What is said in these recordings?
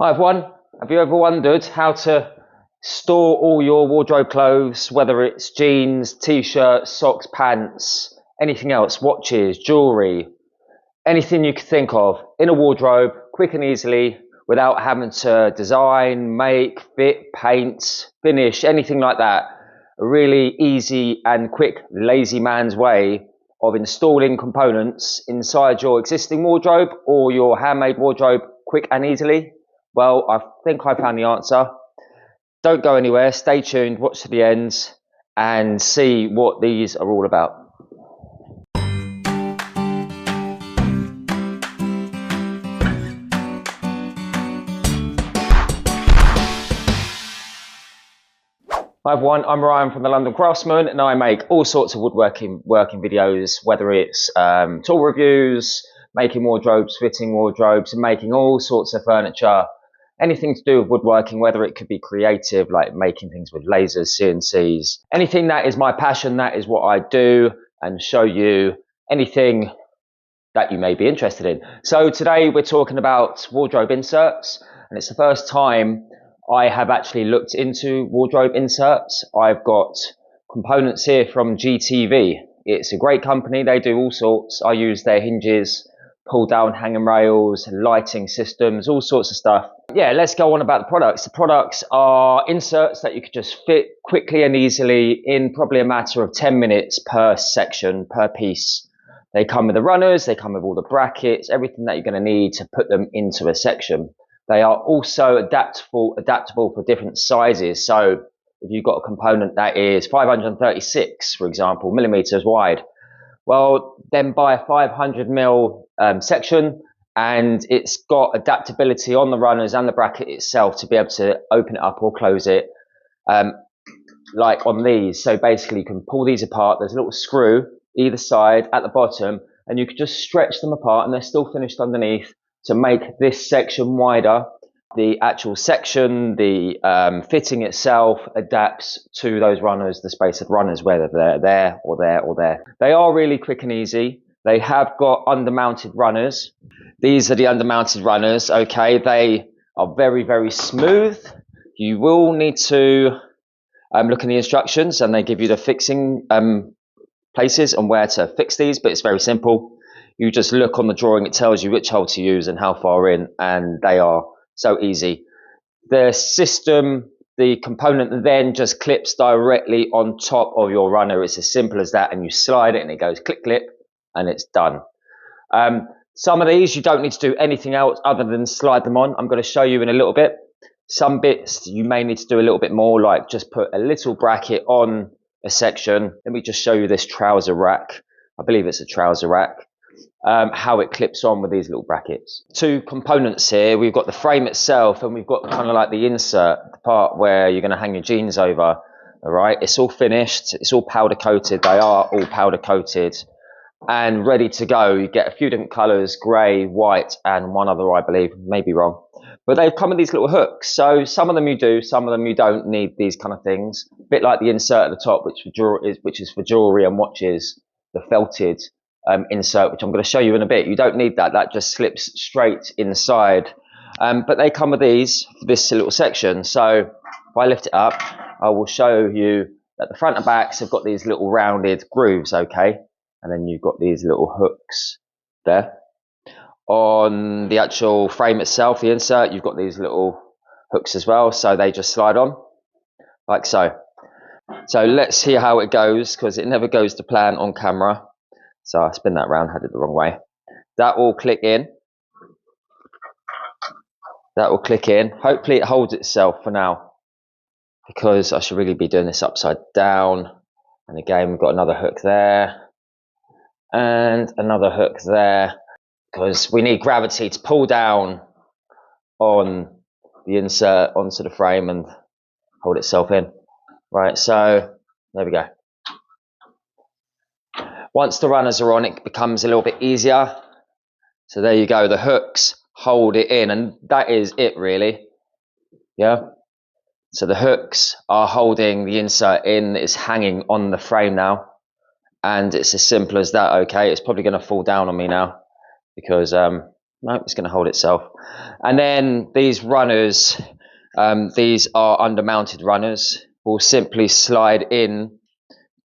Hi everyone, have you ever wondered how to store all your wardrobe clothes, whether it's jeans, t-shirts, socks, pants, anything else, watches, jewellery, anything you could think of in a wardrobe quick and easily without having to design, make, fit, paint, finish, anything like that. A really easy and quick lazy man's way of installing components inside your existing wardrobe or your handmade wardrobe quick and easily. Well, I think I found the answer. Don't go anywhere, stay tuned, watch to the end and see what these are all about. Hi everyone, I'm Ryan from the London Craftsman and I make all sorts of woodworking videos, whether it's tool reviews, making wardrobes, fitting wardrobes and making all sorts of furniture. Anything to do with woodworking, whether it could be creative, like making things with lasers, CNCs, anything that is my passion, that is what I do, and show you anything that you may be interested in. So today we're talking about wardrobe inserts, and it's the first time I have actually looked into wardrobe inserts. I've got components here from GTV. It's a great company, they do all sorts. I use their hinges, pull down hanging rails, lighting systems, all sorts of stuff. Yeah, let's go on about the products. The products are inserts that you could just fit quickly and easily in probably a matter of 10 minutes per section, per piece. They come with the runners, they come with all the brackets, everything that you're going to need to put them into a section. They are also adaptable for different sizes. So if you've got a component that is 536, for example, millimeters wide, well, then buy a 500mm section, and it's got adaptability on the runners and the bracket itself to be able to open it up or close it, like on these. So basically you can pull these apart. There's a little screw either side at the bottom, and you can just stretch them apart and they're still finished underneath to make this section wider. The actual section, the fitting itself adapts to those runners, the space of runners, whether they're there or there or there. They are really quick and easy. They have got undermounted runners. These are the undermounted runners, okay? They are very, very smooth. You will need to look in the instructions and they give you the fixing places and where to fix these, but it's very simple. You just look on the drawing, it tells you which hole to use and how far in, and they are so easy. The system, the component then just clips directly on top of your runner. It's as simple as that, and you slide it and it goes click, click, and it's done. Some of these you don't need to do anything else other than slide them on. I'm going to show you in a little bit. Some bits you may need to do a little bit more, like just put a little bracket on a section. Let me just show you this trouser rack. I believe it's a trouser rack. How it clips on with these little brackets. Two components here. We've got the frame itself and we've got kind of like the insert, the part where you're going to hang your jeans over. All right, it's all finished, it's all powder coated. They are all powder coated and ready to go. You get a few different colors, grey, white and one other, I believe, maybe wrong, but they've come with these little hooks. So some of them you do, some of them you don't need these kind of things. A bit like the insert at the top, which is for jewellery and watches, the felted insert, which I'm going to show you in a bit. You don't need that, that just slips straight inside. But they come with these for this little section. So if I lift it up, I will show you that the front and backs have got these little rounded grooves, okay? And then you've got these little hooks there. On the actual frame itself, the insert, you've got these little hooks as well, so they just slide on, like so. So let's see how it goes, because it never goes to plan on camera. So I spin that round, had it the wrong way. That will click in. That will click in. Hopefully it holds itself for now, because I should really be doing this upside down. And again, we've got another hook there and another hook there, because we need gravity to pull down on the insert onto the frame and hold itself in. Right, so there we go. Once the runners are on, it becomes a little bit easier. So there you go, the hooks hold it in, and that is it really. Yeah. So the hooks are holding the insert in, it's hanging on the frame now. And it's as simple as that, okay? It's probably going to fall down on me now because no, it's going to hold itself. And then these runners, these are undermounted runners, will simply slide in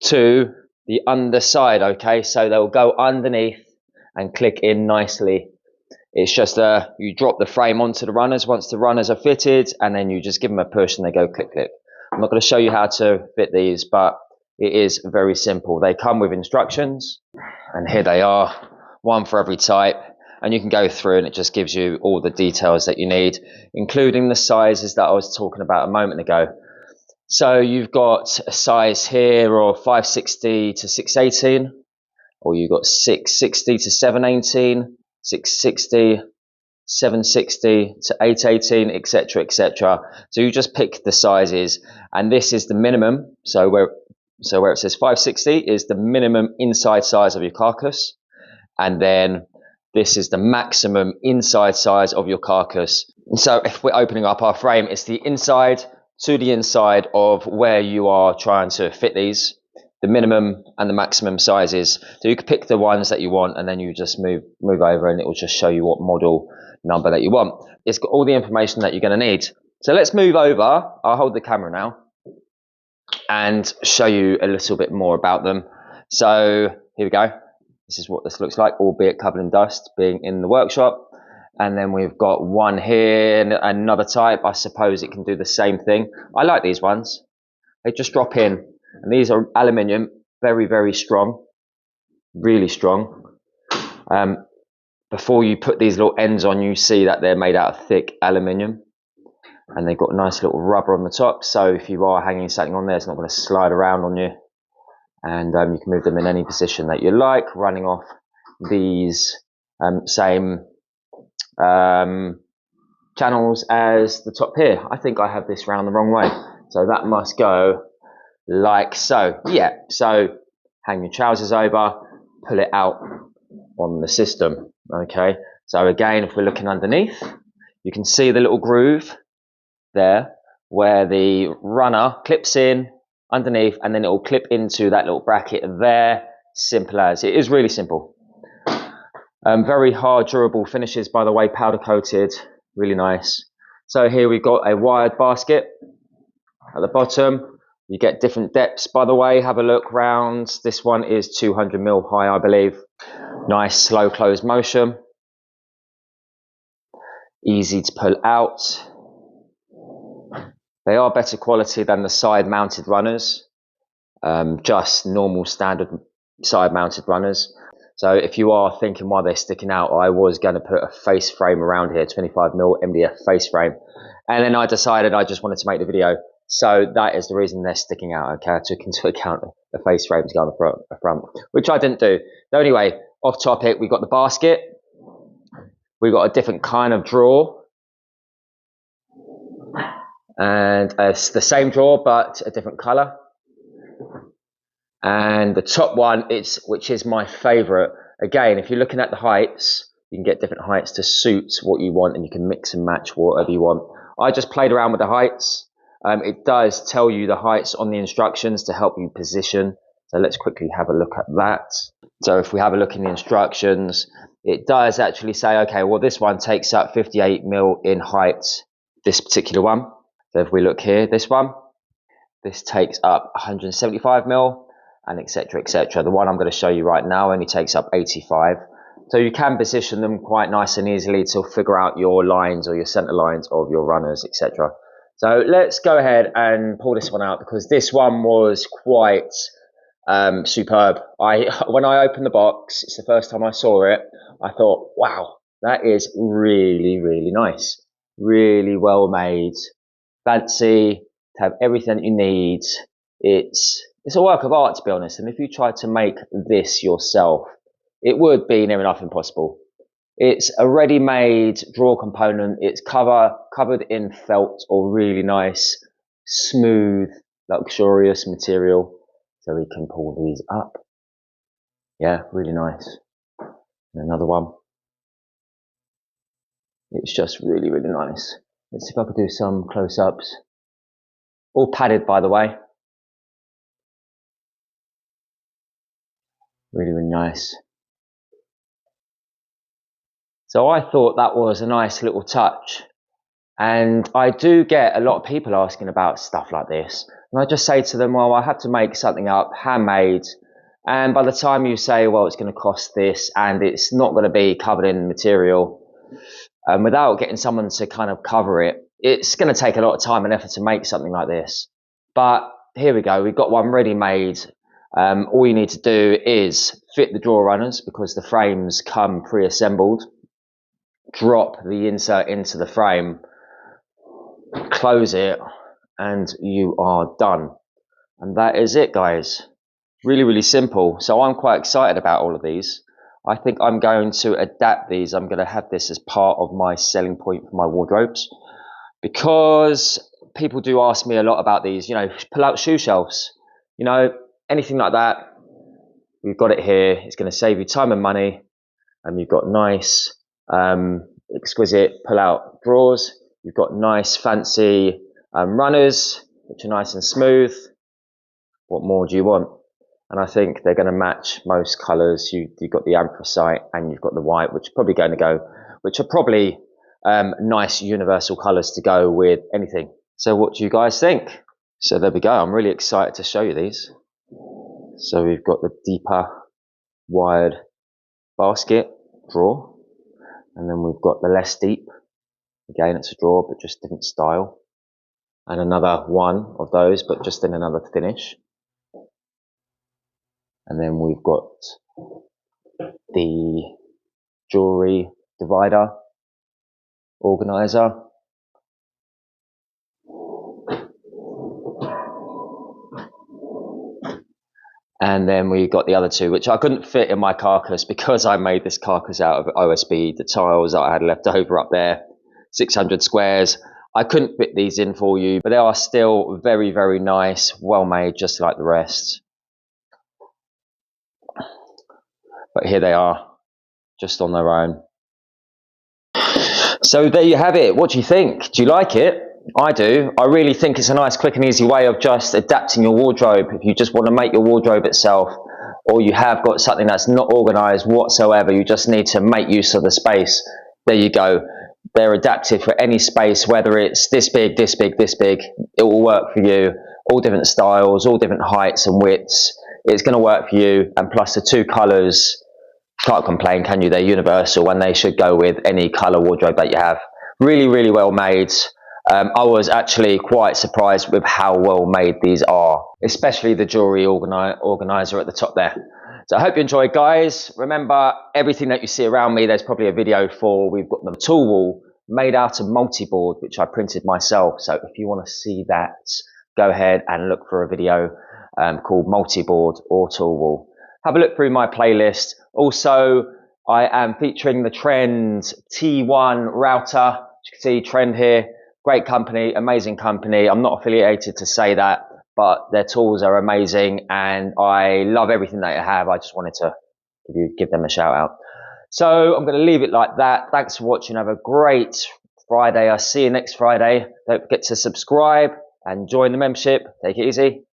to the underside, okay? So they'll go underneath and click in nicely. It's just you drop the frame onto the runners once the runners are fitted, and then you just give them a push and they go click, click. I'm not going to show you how to fit these, but it is very simple. They come with instructions, and here they are, one for every type. And you can go through and it just gives you all the details that you need, including the sizes that I was talking about a moment ago. So you've got a size here of 560 to 618, or you've got 660 to 718, 660, 760 to 818, etc., etc. So you just pick the sizes, and this is the minimum. So where it says 560 is the minimum inside size of your carcass, and then this is the maximum inside size of your carcass. So if we're opening up our frame, it's the inside to the inside of where you are trying to fit these, the minimum and the maximum sizes. So you can pick the ones that you want, and then you just move over, and it will just show you what model number that you want. It's got all the information that you're going to need. So let's move over. I'll hold the camera now and show you a little bit more about them. So here we go. This is what this looks like, albeit covered in dust, being in the workshop. And then we've got one here, another type. I suppose it can do the same thing. I like these ones. They just drop in. And these are aluminium, very, very strong, really strong. Before you put these little ends on, you see that they're made out of thick aluminium. And they've got a nice little rubber on the top. So if you are hanging something on there, it's not going to slide around on you. And you can move them in any position that you like, running off these same channels as the top here. I think I have this round the wrong way, so that must go like so. Yeah, so hang your trousers over, pull it out on the system. Okay, so again, if we're looking underneath, you can see the little groove there where the runner clips in underneath, and then it will clip into that little bracket there. Simple as. It is really simple. Very hard, durable finishes, by the way, powder coated, really nice. So here we've got a wired basket at the bottom. You get different depths, by the way. Have a look round. This one is 200 mil high, I believe. Nice slow closed motion. Easy to pull out. They are better quality than the side mounted runners, just normal standard side mounted runners. So if you are thinking why they're sticking out, I was going to put a face frame around here, 25 mil MDF face frame. And then I decided I just wanted to make the video. So that is the reason they're sticking out. Okay, I took into account the face frame to go on the front, which I didn't do. So anyway, off topic, we've got the basket. We've got a different kind of drawer. And it's the same drawer, but a different color. And the top one, which is my favorite. Again, if you're looking at the heights, you can get different heights to suit what you want, and you can mix and match whatever you want. I just played around with the heights. It does tell you the heights on the instructions to help you position. So let's quickly have a look at that. So if we have a look in the instructions, it does actually say, okay, well, this one takes up 58 mil in height, this particular one. So if we look here, this one, this takes up 175 mil. And etc, etc. The one I'm going to show you right now only takes up 85. So you can position them quite nice and easily to figure out your lines or your center lines of your runners, etc. So let's go ahead and pull this one out, because this one was quite superb. When I opened the box, it's the first time I saw it, I thought, wow, that is really, really nice. Really well made. Fancy, to have everything you need. It's a work of art, to be honest, and if you tried to make this yourself, it would be near enough impossible. It's a ready-made drawer component. It's covered in felt or really nice, smooth, luxurious material. So we can pull these up. Yeah, really nice. And another one. It's just really, really nice. Let's see if I could do some close-ups. All padded, by the way. Really, really nice. So I thought that was a nice little touch. And I do get a lot of people asking about stuff like this. And I just say to them, well, I have to make something up, handmade. And by the time you say, well, it's going to cost this and it's not going to be covered in material, without getting someone to kind of cover it, it's going to take a lot of time and effort to make something like this. But here we go. We've got one ready made. All you need to do is fit the drawer runners because the frames come pre-assembled. Drop the insert into the frame, close it, and you are done. And that is it, guys. Really, really simple. So I'm quite excited about all of these. I think I'm going to adapt these. I'm going to have this as part of my selling point for my wardrobes, because people do ask me a lot about these, you know, pull out shoe shelves, you know, anything like that. We've got it here. It's going to save you time and money. And you've got nice, exquisite pull out drawers. You've got nice fancy runners, which are nice and smooth. What more do you want? And I think they're going to match most colours. You've got the anthracite and you've got the white, which are probably nice universal colours to go with anything. So what do you guys think? So there we go. I'm really excited to show you these. So we've got the deeper wired basket drawer, and then we've got the less deep. Again, it's a drawer, but just different style. And another one of those, but just in another finish. And then we've got the jewellery divider, organiser. And then we got the other two, which I couldn't fit in my carcass because I made this carcass out of OSB, the tiles that I had left over up there, 600 squares. I couldn't fit these in for you, but they are still very, very nice, well made, just like the rest. But here they are, just on their own. So there you have it. What do you think? Do you like it? I do. I really think it's a nice, quick and easy way of just adapting your wardrobe. If you just want to make your wardrobe itself, or you have got something that's not organised whatsoever, you just need to make use of the space. There you go. They're adapted for any space, whether it's this big, this big, this big. It will work for you. All different styles, all different heights and widths. It's going to work for you. And plus the two colours, can't complain, can you? They're universal and they should go with any colour wardrobe that you have. Really, really well made. I was actually quite surprised with how well made these are, especially the jewellery organiser at the top there. So I hope you enjoyed, guys. Remember, everything that you see around me, there's probably a video for. We've got the tool wall made out of multi-board, which I printed myself. So if you want to see that, go ahead and look for a video called multi-board or tool wall. Have a look through my playlist. Also, I am featuring the Trend T1 router. As you can see, Trend here. Great company, amazing company. I'm not affiliated to say that, but their tools are amazing and I love everything they have. I just wanted to give them a shout out. So I'm going to leave it like that. Thanks for watching. Have a great Friday. I'll see you next Friday. Don't forget to subscribe and join the membership. Take it easy.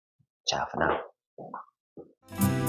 Ciao for now.